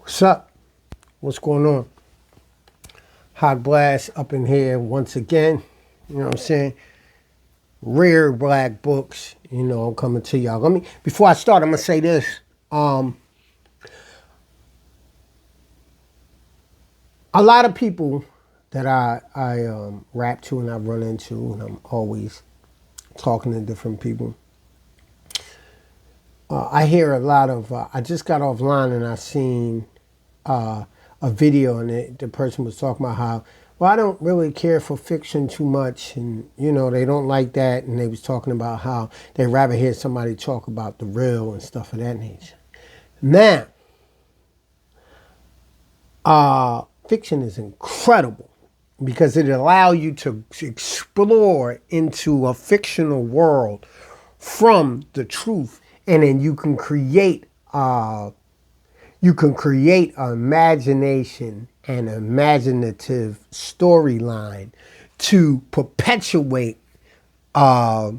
What's up? What's going on? Hot Blast up in here once again. You know what I'm saying? Rare black books. I'm coming to y'all. Before I start, I'm gonna say this. Um, a lot of people that I rap to and I run into, and I'm always talking to different people. I hear a lot of. I just got offline and I seen a video, and the person was talking about how, well, I don't really care for fiction too much, and they don't like that, and they was talking about how they rather hear somebody talk about the real and stuff of that nature. Now, fiction is incredible because it allows you to explore into a fictional world from the truth, and then you can create an imagination and imaginative storyline to perpetuate uh,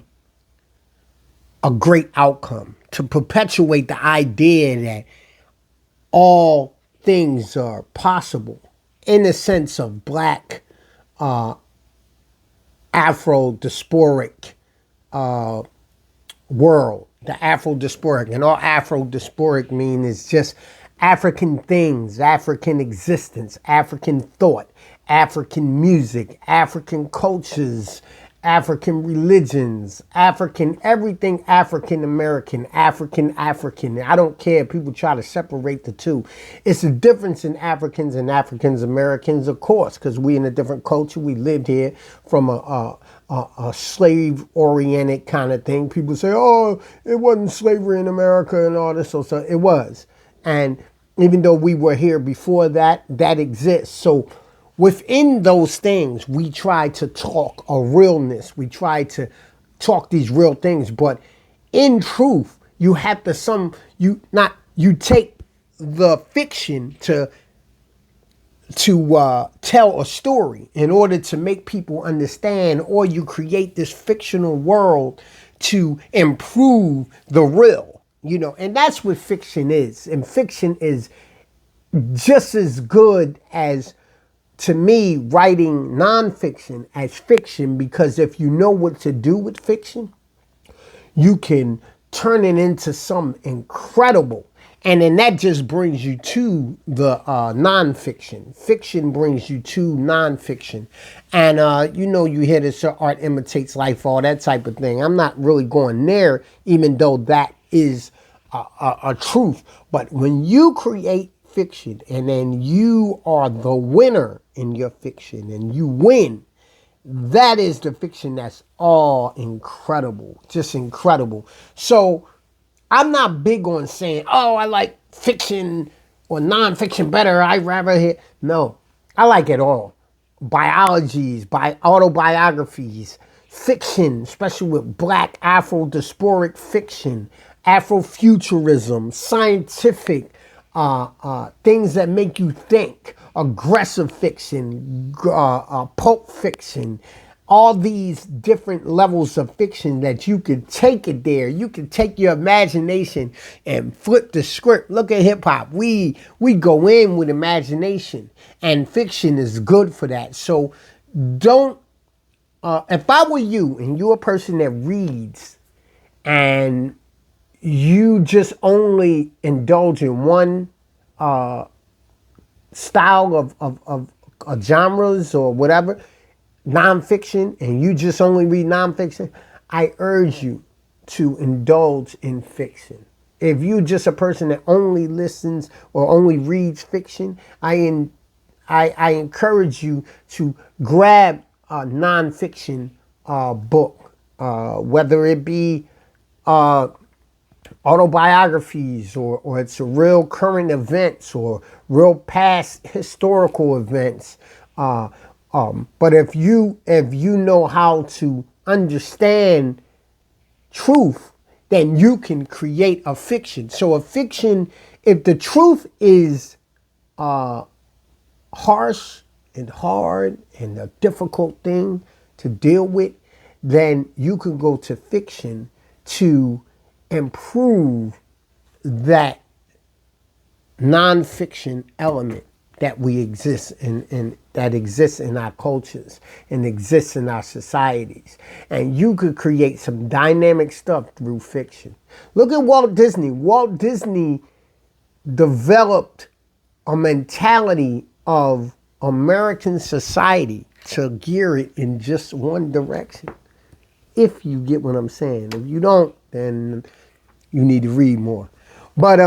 a great outcome, to perpetuate the idea that all things are possible in the sense of black Afro diasporic world, the Afro diasporic. And all Afro diasporic mean is just African things, African existence, African thought, African music, African cultures, African religions, African everything, African American, African. I don't care if people try to separate the two. It's a difference in Africans and Africans Americans, of course, because we in a different culture. We lived here from a slave-oriented kind of thing. People say, "Oh, it wasn't slavery in America and all this." So it was, and even though we were here before that, that exists. So within those things, we try to talk a realness. We try to talk these real things, but in truth, you have to you take the fiction to tell a story in order to make people understand, or you create this fictional world to improve the real, and that's what fiction is. And fiction is just as good as, to me, writing nonfiction as fiction, because if you know what to do with fiction, you can turn it into some incredible. And then that just brings you to the nonfiction. Fiction brings you to nonfiction. And you hear this art imitates life, all that type of thing. I'm not really going there, even though that is a truth. But when you create fiction and then you are the winner in your fiction and you win, that is the fiction that's all incredible, just incredible. So I'm not big on saying, oh, I like fiction or nonfiction better. I rather hear. No, I like it all. Biologies, autobiographies, fiction, especially with black Afro diasporic fiction, Afrofuturism, scientific things that make you think, aggressive fiction, pulp fiction, all these different levels of fiction that you could take it there. You can take your imagination and flip the script. Look at hip hop. We go in with imagination, and fiction is good for that. So don't. If I were you and you're a person that reads and you just only indulge in one style of genres or whatever, nonfiction, and you just only read nonfiction, I urge you to indulge in fiction. If you're just a person that only listens or only reads fiction, I encourage you to grab a nonfiction book, whether it be autobiographies, or it's a real current events or real past historical events. But if you know how to understand truth, then you can create a fiction. So a fiction, if the truth is harsh and hard and a difficult thing to deal with, then you can go to fiction to improve that nonfiction element that we exist in that exists in our cultures and exists in our societies. And you could create some dynamic stuff through fiction. Look at Walt Disney. Walt Disney developed a mentality of American society to gear it in just one direction. If you get what I'm saying. If you don't, then you need to read more. But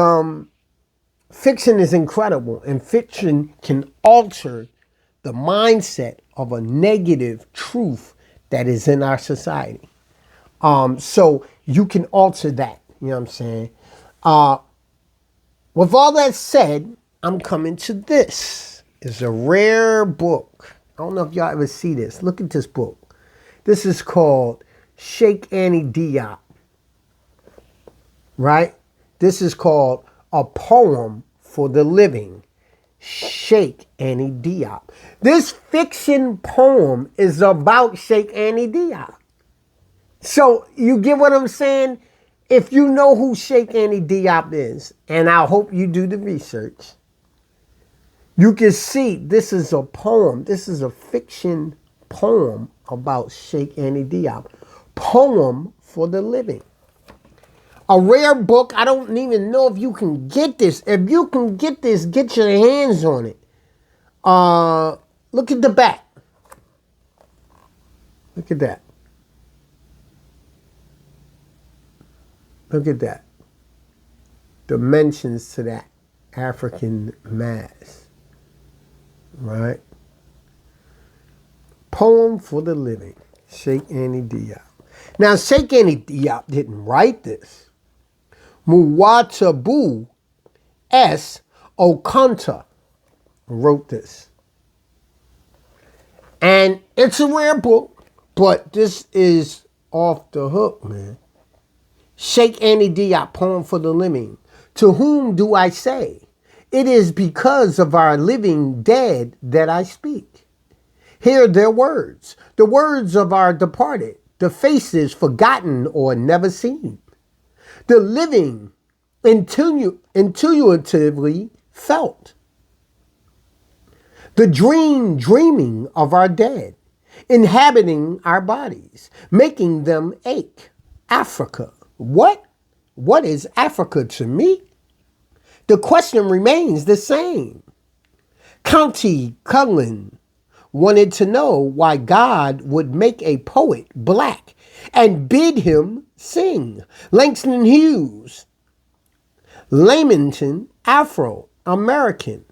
fiction is incredible, and fiction can alter the mindset of a negative truth that is in our society. So you can alter that. You know what I'm saying? With all that said, I'm coming to this. It's a rare book. I don't know if y'all ever see this. Look at this book. This is called Sheikh Annie Diop. Right? This is called A Poem for the Living. Sheikh Annie Diop. This fiction poem is about Sheikh Annie Diop. So you get what I'm saying? If you know who Sheikh Annie Diop is, and I hope you do the research, you can see this is a poem. This is a fiction poem about Sheikh Annie Diop. Poem for the Living. A rare book. I don't even know if you can get this. If you can get this, get your hands on it. Look at the back. Look at that. Look at that. Dimensions to that African mass. Right? Poem for the Living. Sheikh Annie Diop. Now, Sheikh Annie Diop didn't write this. Muwatabu S. Okonta wrote this. And it's a rare book, but this is off the hook, man. Sheikh Annie Diop, Poem for the Living. To whom do I say? It is because of our living dead that I speak. Hear their words, the words of our departed, the faces forgotten or never seen. The living intuitively felt. The dreaming of our dead, inhabiting our bodies, making them ache. Africa. What? What is Africa to me? The question remains the same. County Cullen wanted to know why God would make a poet black and bid him sing. Langston Hughes, Lamington, Afro-American.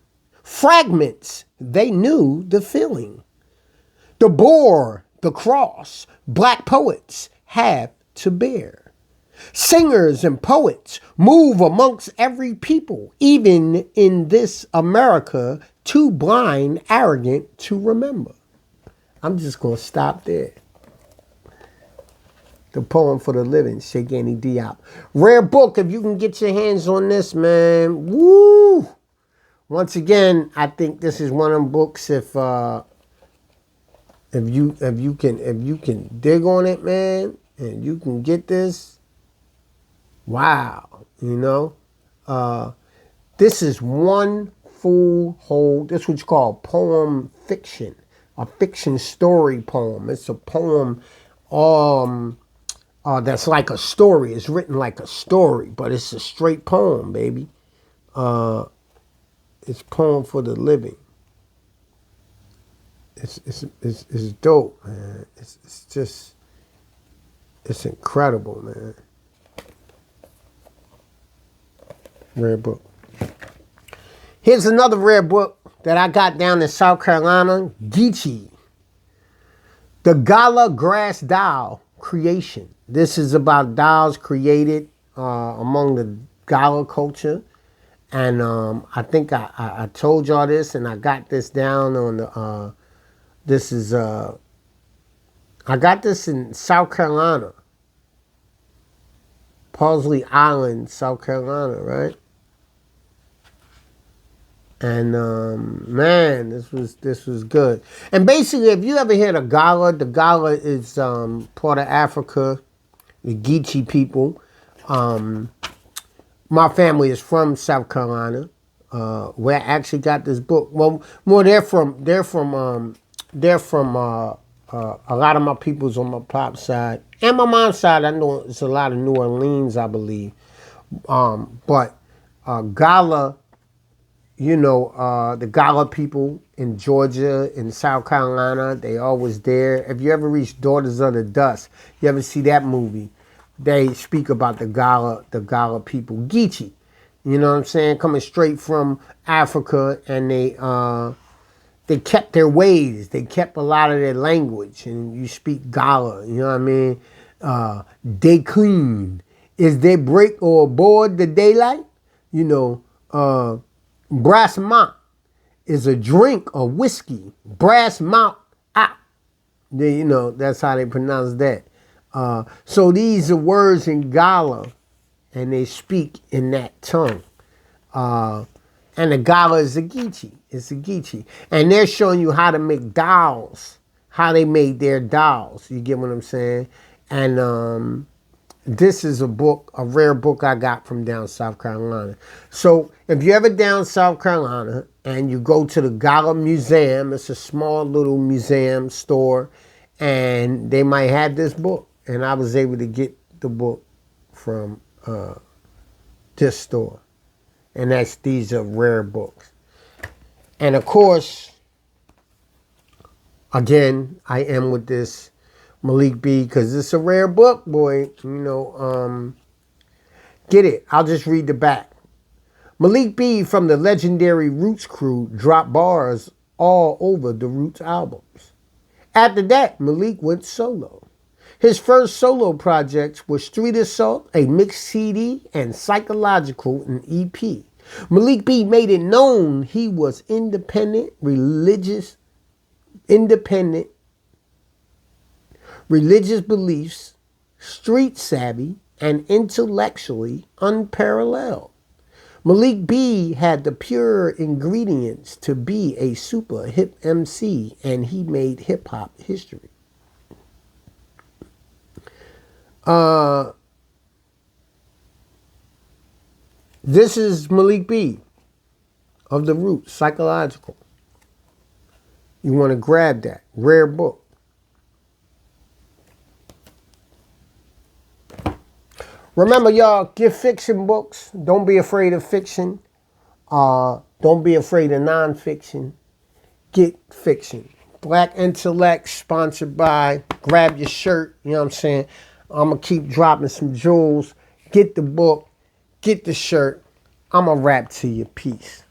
Fragments, they knew the feeling. The bore, the cross, black poets have to bear. Singers and poets move amongst every people, even in this America, too blind, arrogant to remember. I'm just going to stop there. The Poem for the Living, Sheikh Annie Diop. Rare book, if you can get your hands on this, man. Woo! Once again, I think this is one of them books if you can dig on it, man, and you can get this. Wow, you know. This is one full whole, this is what's called poem fiction. A fiction story poem. It's a poem that's like a story. It's written like a story, but it's a straight poem, baby. It's Poem for the Living. It's dope, man. It's just, it's incredible, man. Rare book. Here's another rare book that I got down in South Carolina. Geechee. The Gala Grass Doll Creation. This is about dolls created among the Gala culture. And I think I told y'all this, and I got this down on the, this is, I got this in South Carolina. Parsley Island, South Carolina, right? And man, this was good. And basically, if you ever hear the Gala is part of Africa, the Geechee people. My family is from South Carolina. where I actually got this book. Well, more a lot of my people's on my pop side and my mom's side. I know it's a lot of New Orleans, I believe. But Gala, the Gala people in Georgia and South Carolina, they always there. If you ever reach Daughters of the Dust, you ever see that movie? They speak about the Gala people, Geechee. You know what I'm saying? Coming straight from Africa, and they kept their ways. They kept a lot of their language, and you speak Gala. You know what I mean? They clean. Is they break or board the daylight? Brass mount is a drink of whiskey. Brass mount ah. That's how they pronounce that. So these are words in Gala, and they speak in that tongue. And the Gala is a Geechee. It's a Geechee. And they're showing you how to make dolls, how they made their dolls. You get what I'm saying? And this is a rare book I got from down South Carolina. So if you're ever down South Carolina and you go to the Gala Museum, it's a small little museum store, and they might have this book. And I was able to get the book from this store. And these are rare books. And of course, again, I am with this Malik B, because it's a rare book, boy. Get it. I'll just read the back. Malik B from the legendary Roots crew dropped bars all over the Roots albums. After that, Malik went solo. His first solo projects were Street Assault, a mixed CD, and Psychological, an EP. Malik B made it known he was independent, religious beliefs, street savvy, and intellectually unparalleled. Malik B had the pure ingredients to be a super hip MC, and he made hip hop history. This is Malik B of the Roots, Psychological. You want to grab that rare book. Remember, y'all, get fiction books. Don't be afraid of fiction. Don't be afraid of nonfiction. Get fiction. Black Intellect, sponsored by. Grab your shirt. You know what I'm saying? I'm going to keep dropping some jewels. Get the book. Get the shirt. I'm going to rap to you. Peace.